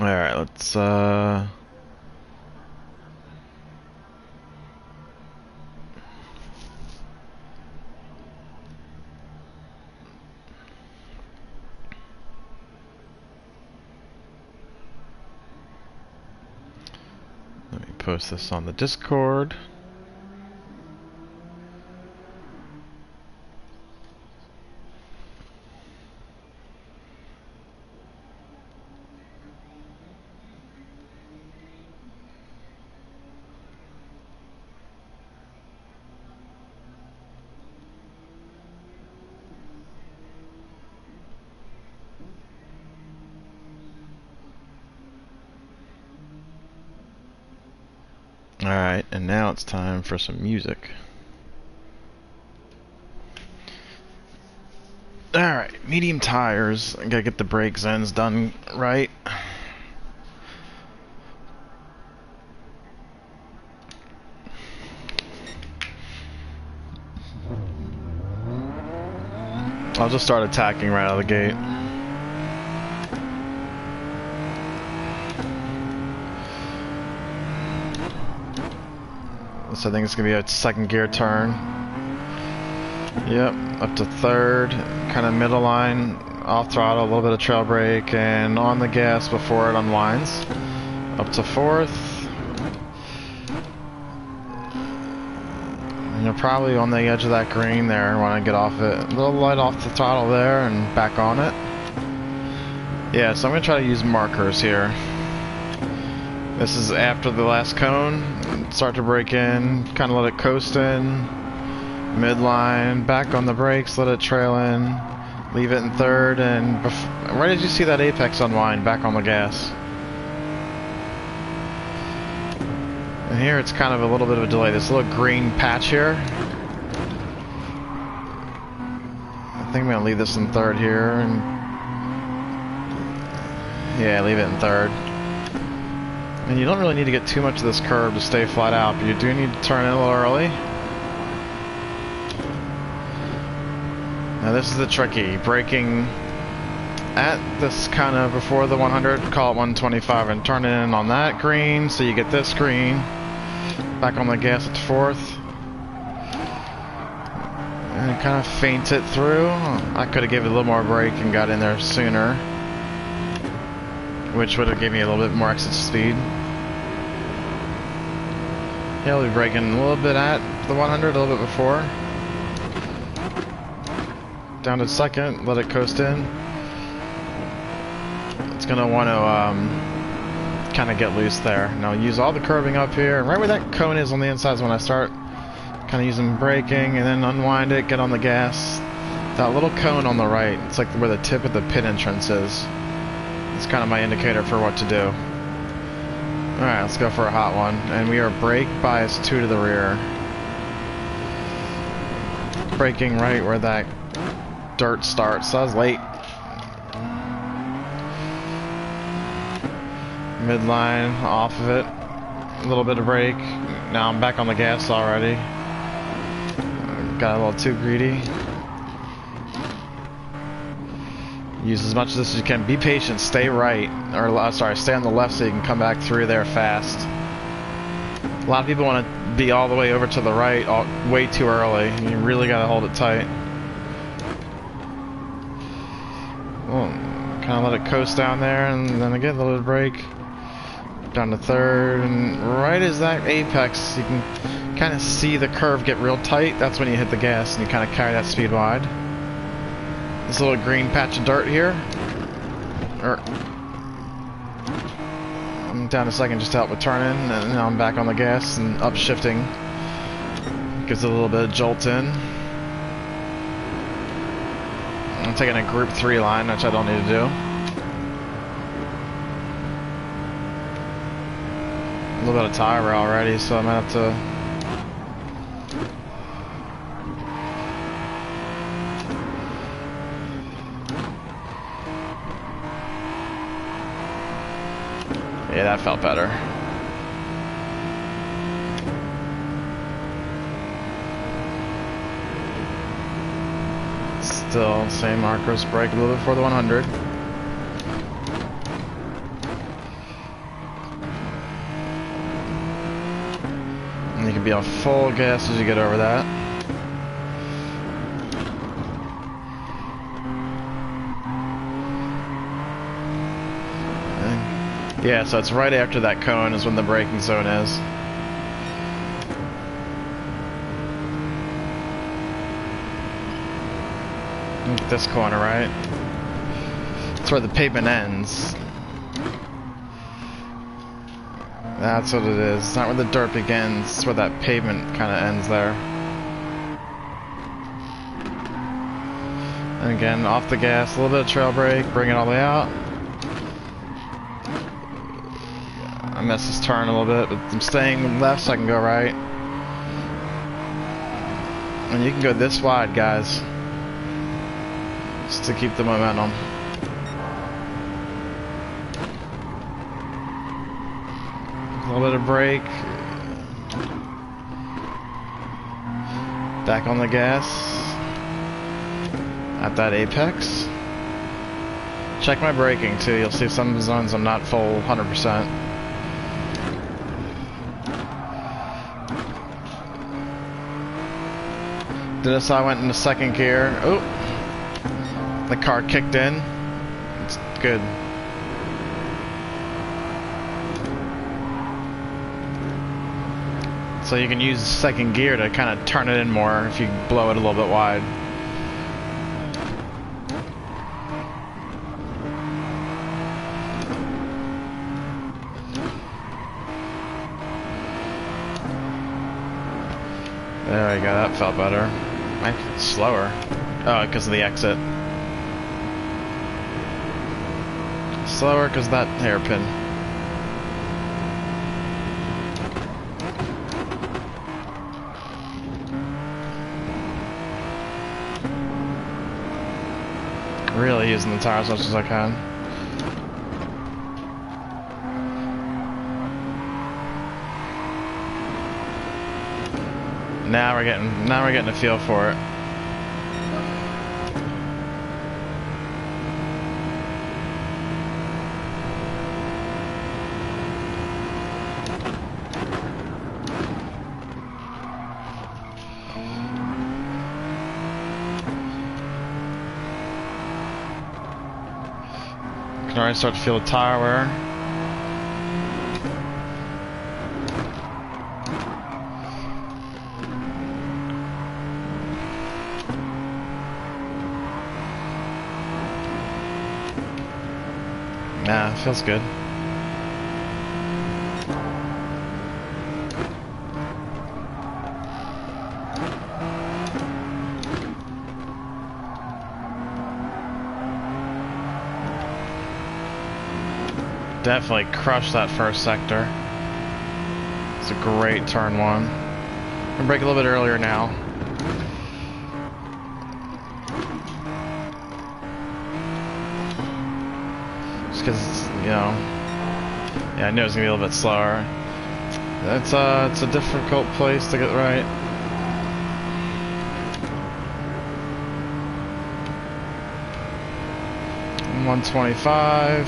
Alright, let's let me post this on the Discord. Alright, and now it's time for some music. Alright, medium tires. I gotta get the brake ends done right. I'll just start attacking right out of the gate. So I think it's gonna be a second gear turn. Yep, up to third, kind of middle line, off throttle, a little bit of trail brake, and on the gas before it unwinds. Up to fourth. And you're probably on the edge of that green there when I get off it. A little light off the throttle there and back on it. Yeah, so I'm gonna try to use markers here. This is after the last cone. Start to brake in, kind of let it coast in, midline, back on the brakes, let it trail in, leave it in third, and right as you see that apex unwind, back on the gas. And here it's kind of a little bit of a delay. This little green patch here. I think I'm going to leave this in third here, and yeah, leave it in third. And you don't really need to get too much of this curve to stay flat out, but you do need to turn in a little early. Now this is the tricky, braking at this kind of before the 100, call it 125, and turn in on that green, so you get this green. Back on the gas at fourth. And kind of feint it through. I could have given it a little more brake and got in there sooner, which would have given me a little bit more exit speed. Yeah, we'll be braking a little bit at the 100, a little bit before. Down to second, let it coast in. It's going to want to kind of get loose there. Now use all the curving up here. And right where that cone is on the inside is when I start kind of using braking, and then unwind it, get on the gas. That little cone on the right, it's like where the tip of the pit entrance is. It's kind of my indicator for what to do. Alright, let's go for a hot one. And we are brake bias 2 to the rear. Braking right where that dirt starts. So I was late. Midline, off of it. A little bit of brake. Now I'm back on the gas already. Got a little too greedy. Use as much of this as you can. Be patient. Stay right. Or, sorry, stay on the left so you can come back through there fast. A lot of people want to be all the way over to the right way too early. You really got to hold it tight. Well, kind of let it coast down there, and then again, a little bit of brake. Down to third, and right as that apex, you can kind of see the curve get real tight. That's when you hit the gas and you kind of carry that speed wide. This little green patch of dirt here. I'm down a second just to help with turning, and now I'm back on the gas and upshifting. Gives it a little bit of jolt in. I'm taking a group 3 line, which I don't need to do. A little bit of tire wear already, so I might have to. Yeah, that felt better. Still, same markers, brake a little bit before the 100. And you can be on full gas as you get over that. And yeah, so it's right after that cone is when the braking zone is. Look at this corner, right? That's where the pavement ends. That's what it is. It's not where the dirt begins, it's where that pavement kind of ends there. And again, off the gas, a little bit of trail brake, bring it all the way out. I missed this turn a little bit, but I'm staying left so I can go right. And you can go this wide, guys. Just to keep the momentum. A little bit of brake. Back on the gas. At that apex. Check my braking too. You'll see some zones I'm not full 100%. This I went into second gear. Oh, the car kicked in. It's good. So you can use second gear to kind of turn it in more if you blow it a little bit wide. There we go, that felt better. Might slower. Oh, because of the exit. Slower because of that hairpin. Really using the tire as much as I can. Now we're getting a feel for it. Can already start to feel the tire wear. Nah, feels good. Definitely crushed that first sector. It's a great turn one. I'm gonna brake a little bit earlier now. Just because, you know, yeah, I knew it was gonna be a little bit slower. It's a difficult place to get right. And 125.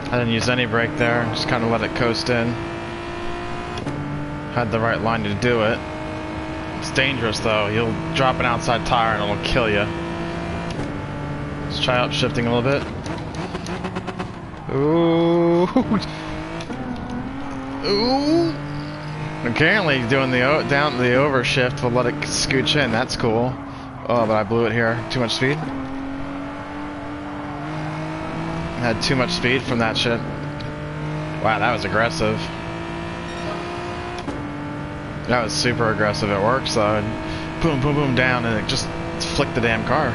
I didn't use any brake there, just kind of let it coast in. Had the right line to do it. It's dangerous though, you'll drop an outside tire and it'll kill you. Let's try upshifting a little bit. Ooh. Ooh. Apparently doing the down the overshift will let it scooch in, that's cool. Oh, but I blew it here, too much speed. Had too much speed from that shit. Wow, that was aggressive. That was super aggressive. It works though. Boom, boom, boom down, and it just flicked the damn car.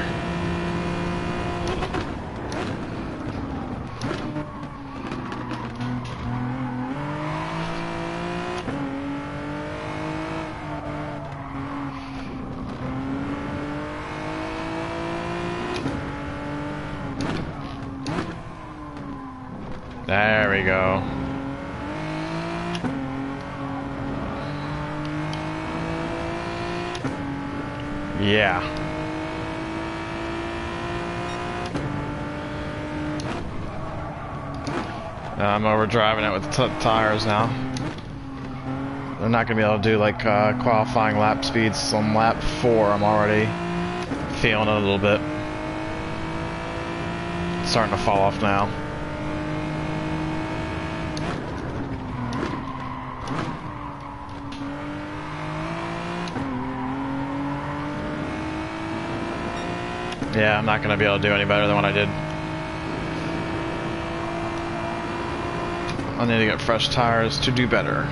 There we go. Yeah. I'm overdriving it with the tires now. They're not going to be able to do like qualifying lap speeds on lap 4. I'm already feeling it a little bit. It's starting to fall off now. Yeah, I'm not going to be able to do any better than what I did. I need to get fresh tires to do better.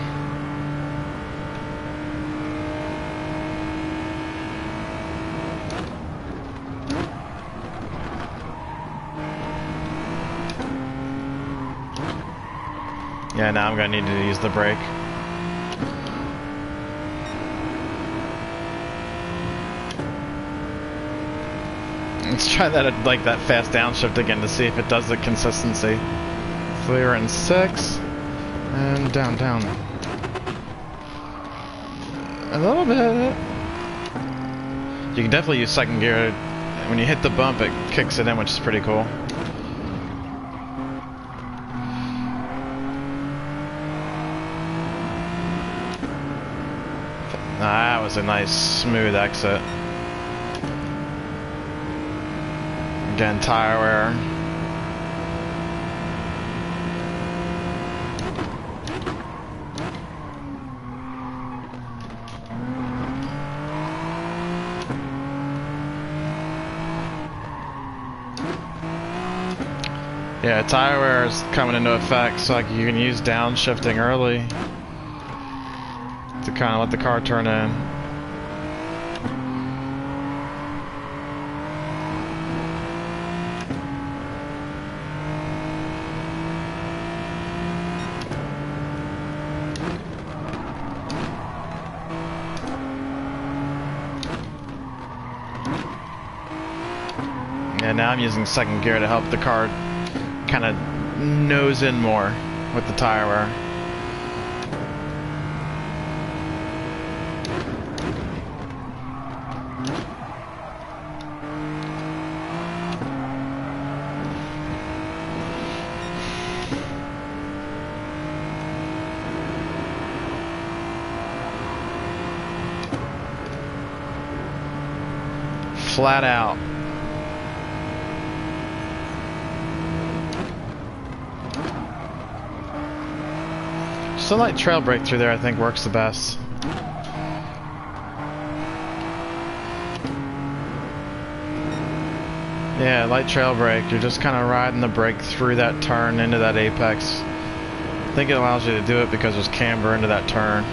Yeah, now I'm going to need to use the brake. Let's try that like that fast downshift again to see if it does the consistency. Clear in 6 and down, down. A little bit. You can definitely use second gear. When you hit the bump, it kicks it in, which is pretty cool. That was a nice smooth exit. Again, tire wear. Yeah, tire wear is coming into effect, so like you can use downshifting early to kind of let the car turn in. And now I'm using second gear to help the car kind of nose in more with the tire wear. Flat out. Just a light trail brake through there, I think, works the best. Yeah, light trail brake. You're just kind of riding the brake through that turn into that apex. I think it allows you to do it because there's camber into that turn.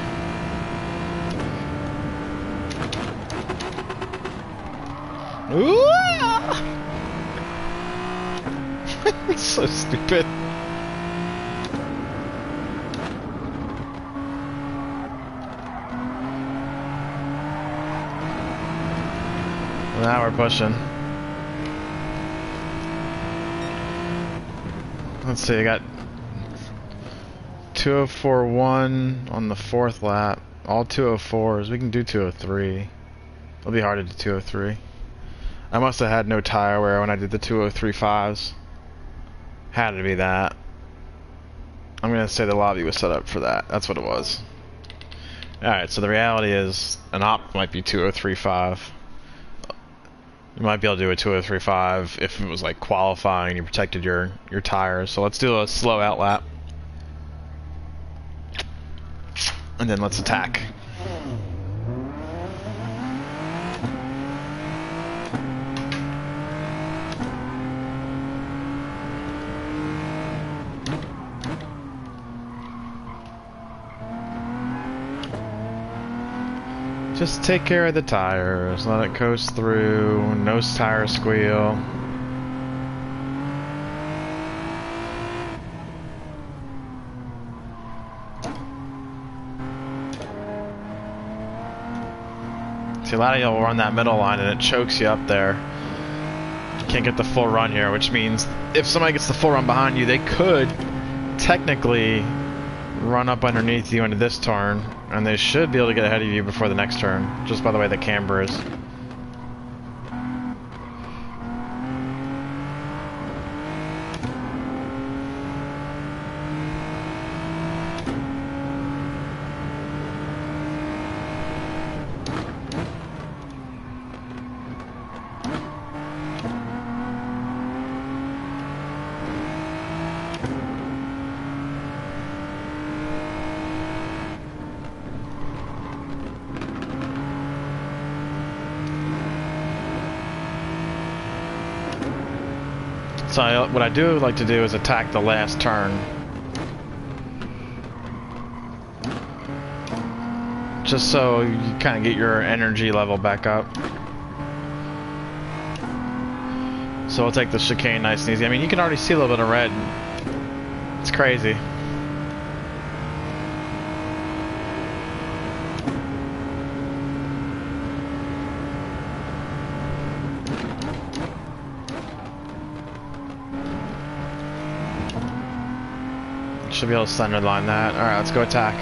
Ooh! It's so stupid. Now we're pushing. Let's see, I got 204.1 on the 4th lap. All 204s. We can do 203. It'll be hard to do 203. I must have had no tire wear when I did the 203.5s. Had to be that. I'm gonna say the lobby was set up for that. That's what it was. Alright, so the reality is an op might be 203.5. You might be able to do a 203.5 if it was like qualifying, you protected your tires. So let's do a slow out lap. And then let's attack. Just take care of the tires, let it coast through, no tire squeal. See, a lot of y'all will run that middle line and it chokes you up there. You can't get the full run here, which means if somebody gets the full run behind you, they could technically run up underneath you into this turn, and they should be able to get ahead of you before the next turn, just by the way the camber is. So what I do like to do is attack the last turn. Just so you kind of get your energy level back up. So we'll take the chicane nice and easy. I mean, you can already see a little bit of red. It's crazy. Should be able to center line that. Alright, let's go attack.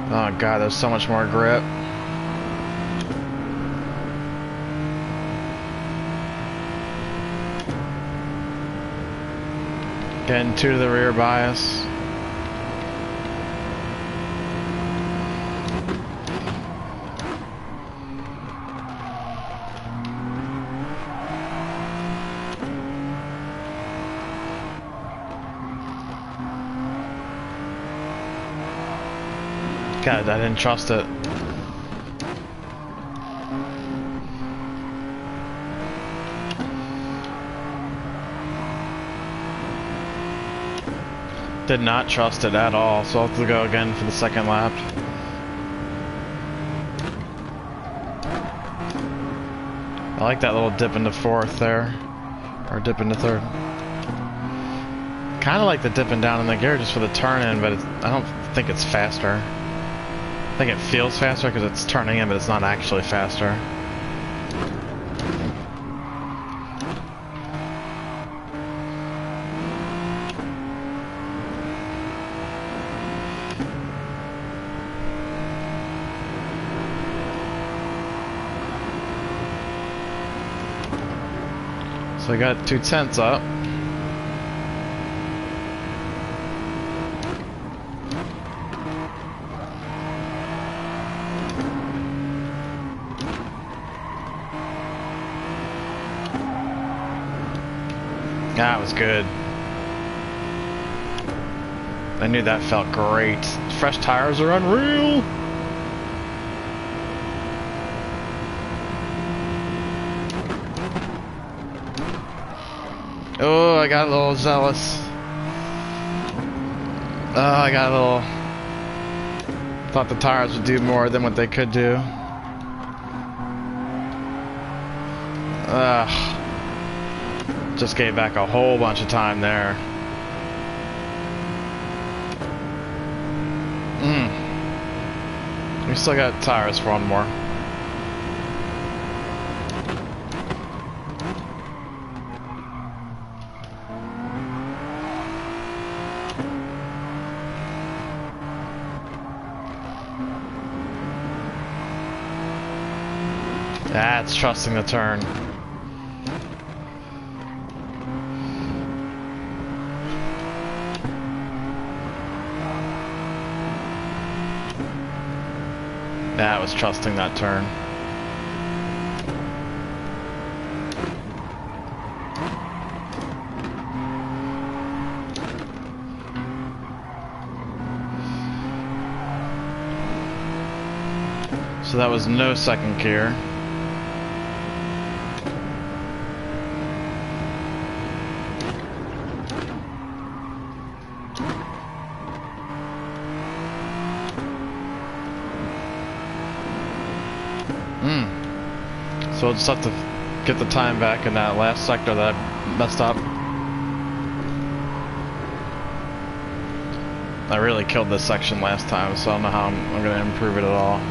Oh god, there's so much more grip. Getting 2 to the rear bias. God, I didn't trust it. Did not trust it at all, so I'll have to go again for the second lap. I like that little dip into fourth there. Or dip into third. Kind of like the dipping down in the gear just for the turn in, but I don't think it's faster. I think it feels faster because it's turning in, but it's not actually faster. So I got 2 tenths up. That was good. I knew that felt great. Fresh tires are unreal. Oh, I got a little zealous. Oh, I got a little... Thought the tires would do more than what they could do. Ugh. Just gave back a whole bunch of time there. We still got tires for one more. That's trusting the turn. That was trusting that turn. So that was no second gear. So we'll just have to get the time back in that last sector that I messed up. I really killed this section last time, so I don't know how I'm going to improve it at all.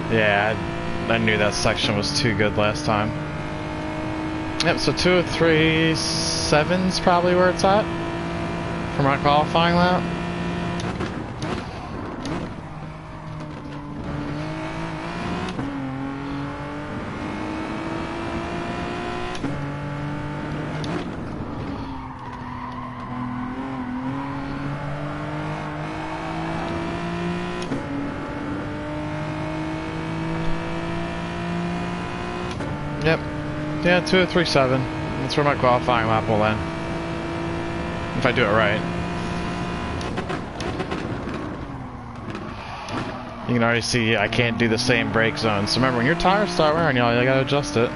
Yeah, I knew that section was too good last time. Yep, so 2:37's probably where it's at for my qualifying lap. Yep. Yeah, 2:37. That's where my qualifying lap will end. If I do it right. You can already see I can't do the same brake zone. So remember, when your tires start wearing, y'all, you gotta adjust it.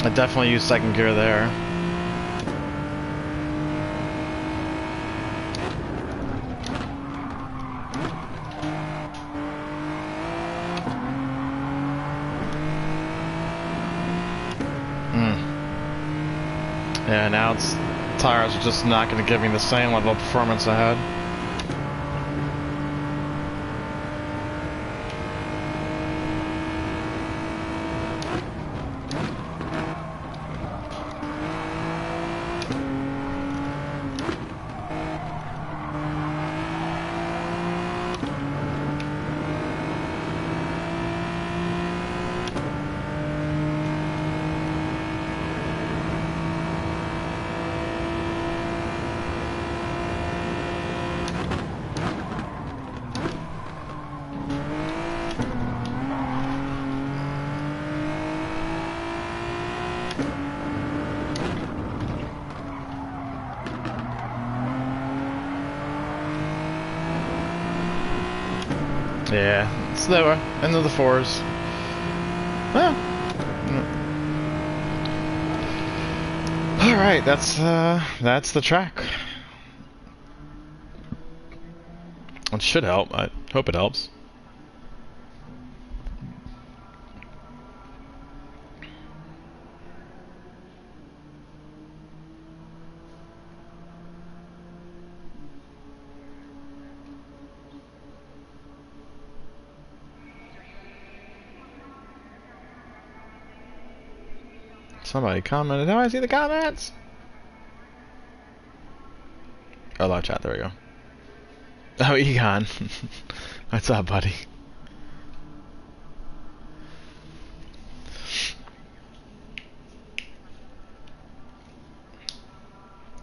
I definitely use second gear there. Yeah, now it's tires are just not going to give me the same level of performance I had. Yeah, slower, into the fours. Well, all right, that's the track. It should help. I hope it helps. Somebody commented. Oh, I see the comments. Oh, live chat. There we go. Oh, Egon. What's up, buddy?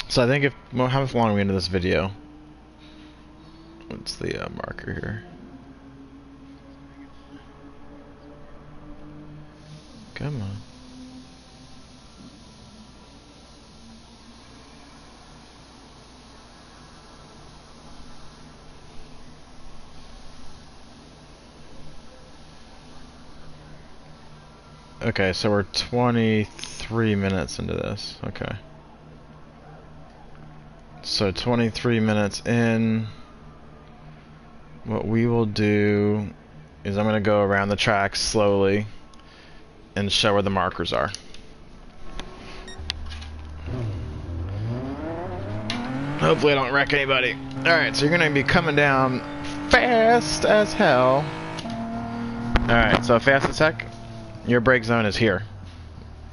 So I think if well, how long are we into this video? What's the marker here? Come on. Okay, so we're 23 minutes into this. Okay. So 23 minutes in. What we will do is I'm going to go around the track slowly and show where the markers are. Hopefully I don't wreck anybody. Alright, so you're going to be coming down fast as hell. Alright, so fast as heck. Your brake zone is here.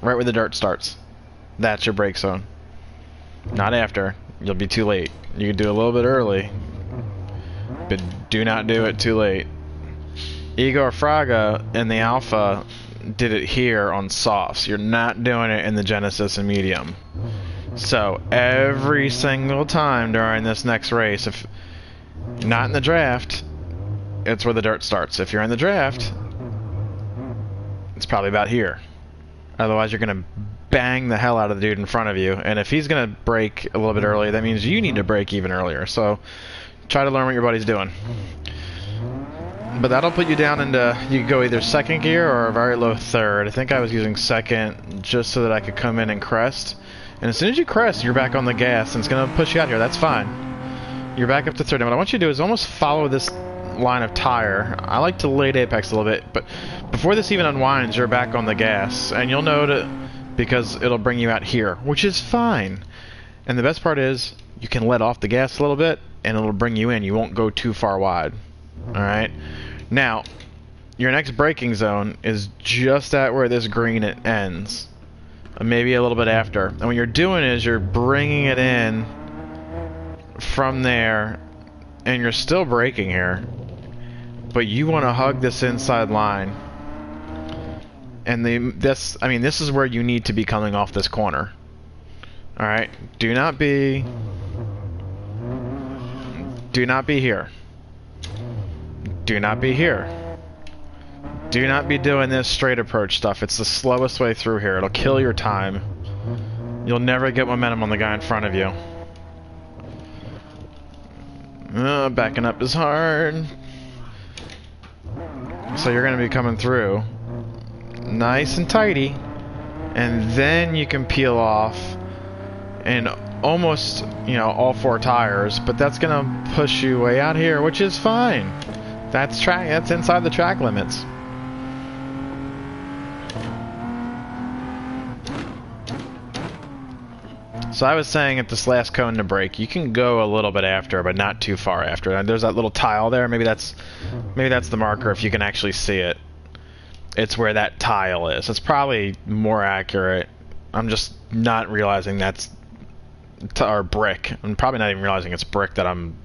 Right where the dirt starts. That's your brake zone. Not after. You'll be too late. You can do a little bit early, but do not do it too late. Igor Fraga in the Alpha did it here on softs. You're not doing it in the Genesis and Medium. So every single time during this next race, if you're not in the draft, it's where the dirt starts. If you're in the draft, it's probably about here. Otherwise, you're going to bang the hell out of the dude in front of you. And if he's going to brake a little bit early, that means you need to brake even earlier. So try to learn what your buddy's doing. But that'll put you down into, you can go either second gear or a very low third. I think I was using second just so that I could come in and crest. And as soon as you crest, you're back on the gas and it's going to push you out here. That's fine. You're back up to third. And what I want you to do is almost follow this line of tire. I like to late apex a little bit, but before this even unwinds, you're back on the gas. And you'll know it because it'll bring you out here, which is fine. And the best part is you can let off the gas a little bit and it'll bring you in. You won't go too far wide. Alright? Now, your next braking zone is just at where this green it ends. Maybe a little bit after. And what you're doing is you're bringing it in from there, and you're still braking here, but you want to hug this inside line. And this is where you need to be coming off this corner. Alright? Do not be here. Do not be here. Do not be doing this straight approach stuff. It's the slowest way through here. It'll kill your time. You'll never get momentum on the guy in front of you. Backing up is hard. So you're going to be coming through nice and tidy, and then you can peel off and almost, you know, all four tires, but that's going to push you way out here, which is fine. That's inside the track limits. So I was saying at this last cone to brake, you can go a little bit after, but not too far after. And there's that little tile there. Maybe that's the marker if you can actually see it. It's where that tile is. It's probably more accurate. I'm just not realizing that's or brick. I'm probably not even realizing it's brick that I'm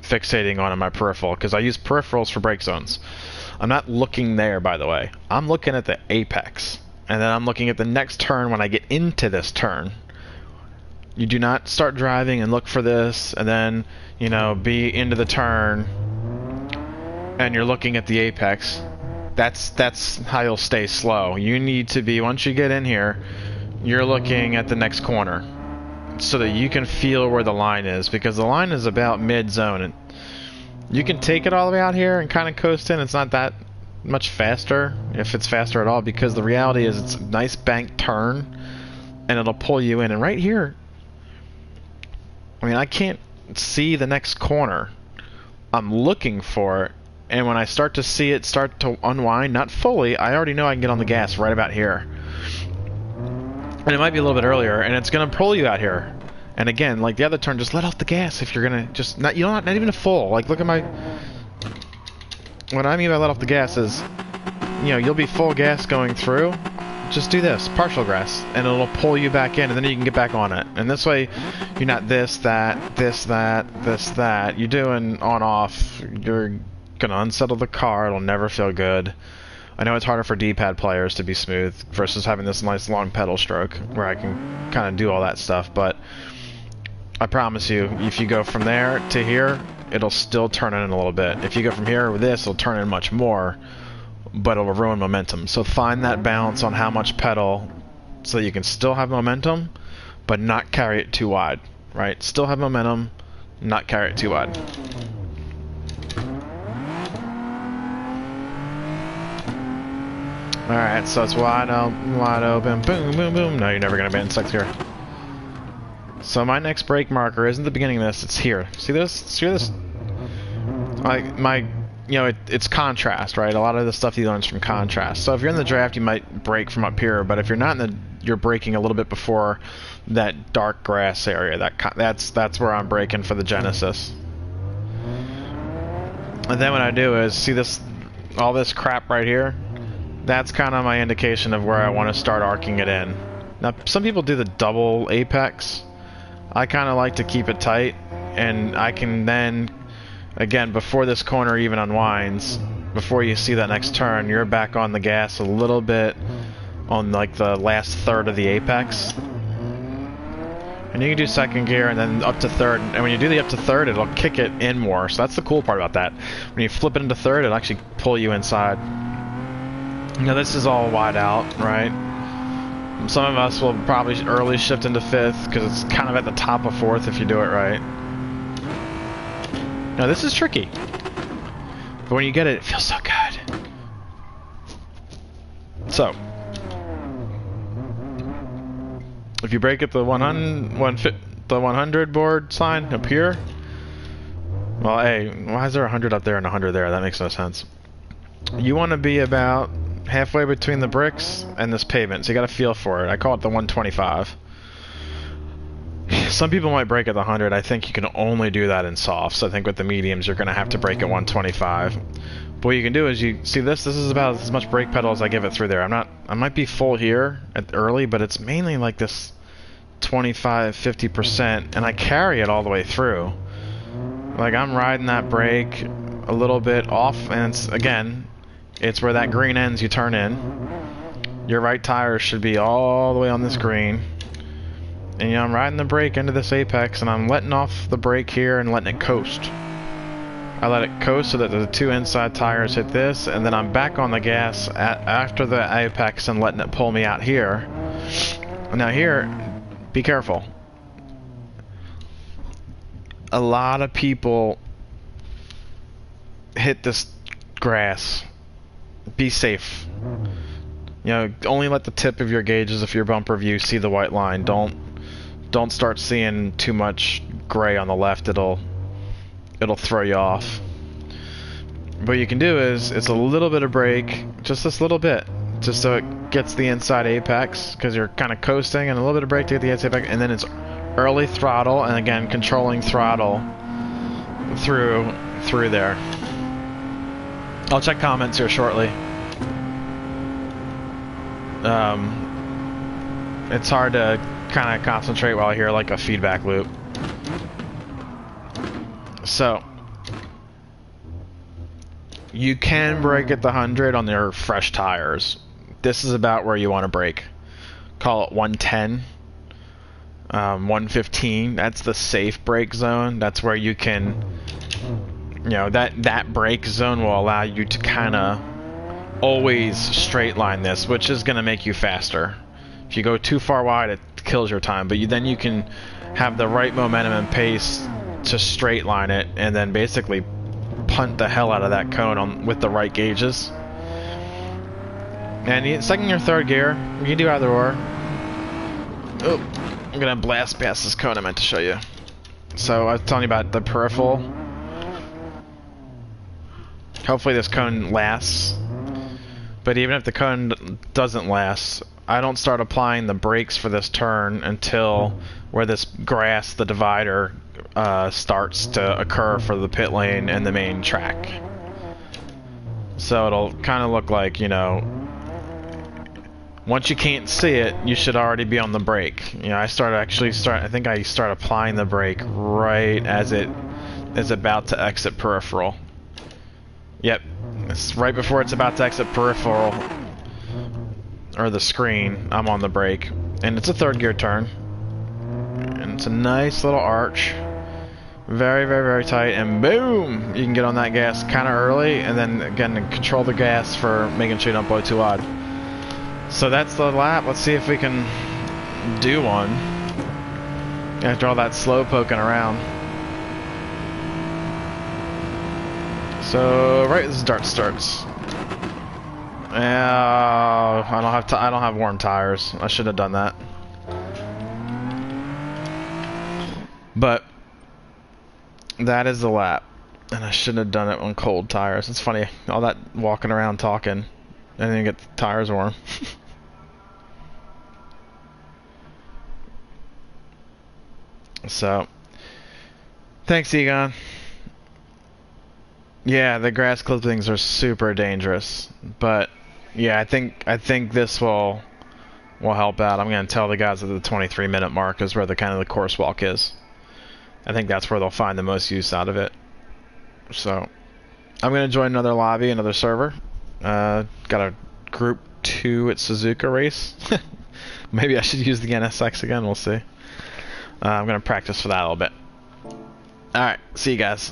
fixating on in my peripheral, because I use peripherals for brake zones. I'm not looking there, by the way. I'm looking at the apex, and then I'm looking at the next turn when I get into this turn. You do not start driving and look for this, and then, you know, be into the turn, and you're looking at the apex. That's how you'll stay slow. You need to be, once you get in here, you're looking at the next corner, so that you can feel where the line is, because the line is about mid-zone. And you can take it all the way out here and kind of coast in. It's not that much faster, if it's faster at all, because the reality is it's a nice bank turn, and it'll pull you in. And right here, I mean, I can't see the next corner. I'm looking for it, and when I start to see it start to unwind, not fully, I already know I can get on the gas right about here. And it might be a little bit earlier, and it's going to pull you out here. And again, like the other turn, just let off the gas if you're going to just... not even a full. Like, look at my... What I mean by let off the gas is, you know, you'll be full gas going through. Just do this, partial gas, and it'll pull you back in, and then you can get back on it. And this way, you're not this, that, this, that, this, that. You're doing on-off. You're gonna unsettle the car. It'll never feel good. I know it's harder for D-pad players to be smooth versus having this nice long pedal stroke where I can kind of do all that stuff, but I promise you, if you go from there to here, it'll still turn in a little bit. If you go from here with this, it'll turn in much more, but it'll ruin momentum. So find that balance on how much pedal so you can still have momentum, but not carry it too wide, right? Still have momentum, not carry it too wide. Alright, so it's wide open, boom, boom, boom. No, you're never going to be in sixth gear. So my next brake marker isn't the beginning of this, it's here. See this? See this? You know, it's contrast, right? A lot of the stuff you learn is from contrast. So if you're in the draft, you might brake from up here, but if you're not in the, you're braking a little bit before that dark grass area. That's where I'm braking for the Genesis. And then what I do is, see this, all this crap right here? That's kind of my indication of where I want to start arcing it in. Now, some people do the double apex. I kind of like to keep it tight, and I can then, again, before this corner even unwinds, before you see that next turn, you're back on the gas a little bit on like the last third of the apex. And you can do second gear and then up to third, and when you do the up to third, it'll kick it in more. So that's the cool part about that. When you flip it into third, it'll actually pull you inside. Now this is all wide out, right? Some of us will probably early shift into fifth because it's kind of at the top of fourth if you do it right. Now this is tricky, but when you get it, it feels so good. So, if you brake at the 100 board sign up here, well, hey, why is there 100 up there and 100 there? That makes no sense. You want to be about halfway between the bricks and this pavement, so you got to feel for it. I call it the 125. Some people might brake at the 100. I think you can only do that in softs. I think with the mediums, you're going to have to brake at 125. But what you can do is you see this is about as much brake pedal as I give it through there. I might be full here at early, but it's mainly like this 25-50%, and I carry it all the way through. Like I'm riding that brake a little bit off, and it's where that green ends, you turn in. Your right tire should be all the way on this green. And you know, I'm riding the brake into this apex, and I'm letting off the brake here and letting it coast. I let it coast so that the two inside tires hit this, and then I'm back on the gas after the apex and letting it pull me out here. Now here, be careful. A lot of people hit this grass. Be safe. You know, only let the tip of your gauges of your bumper view see the white line. Don't start seeing too much gray on the left. It'll throw you off. What you can do is it's a little bit of brake, just this little bit, just so it gets the inside apex, because you're kind of coasting, and a little bit of brake to get the inside apex, and then it's early throttle, and again controlling throttle through there. I'll check comments here shortly. It's hard to kind of concentrate while I hear like a feedback loop. So you can brake at the 100 on their fresh tires. This is about where you want to brake. Call it 110, 115. That's the safe brake zone. That's where you can, you know, that brake zone will allow you to kind of always straight line this, which is going to make you faster. If you go too far wide, it kills your time, but then you can have the right momentum and pace to straight line it, and then basically punt the hell out of that cone with the right gauges. And second or third gear, you can do either or. Oh, I'm gonna blast past this cone I meant to show you. So I was telling you about the peripheral. Hopefully this cone lasts. But even if the cone doesn't last, I don't start applying the brakes for this turn until where this grass, the divider, starts to occur for the pit lane and the main track. So it'll kind of look like, you know, once you can't see it, you should already be on the brake. You know, I think I start applying the brake right as it is about to exit peripheral. Yep, it's right before it's about to exit peripheral, or the screen, I'm on the brake. And it's a third gear turn. And it's a nice little arch. Very, very, very tight, and boom! You can get on that gas kind of early, and then again control the gas for making sure you don't blow too loud. So that's the lap. Let's see if we can do one after all that slow poking around. So right as the dart starts. I don't have warm tires. I should have done that. But that is the lap, and I shouldn't have done it on cold tires. It's funny, all that walking around talking, and then you get the tires warm. So, thanks, Egon. Yeah, the grass clippings are super dangerous, but yeah, I think this will help out. I'm gonna tell the guys at the 23-minute mark is where the kind of the course walk is. I think that's where they'll find the most use out of it. So, I'm gonna join another lobby, another server. Got a group 2 at Suzuka race. Maybe I should use the NSX again. We'll see. I'm gonna practice for that a little bit. All right, see you guys.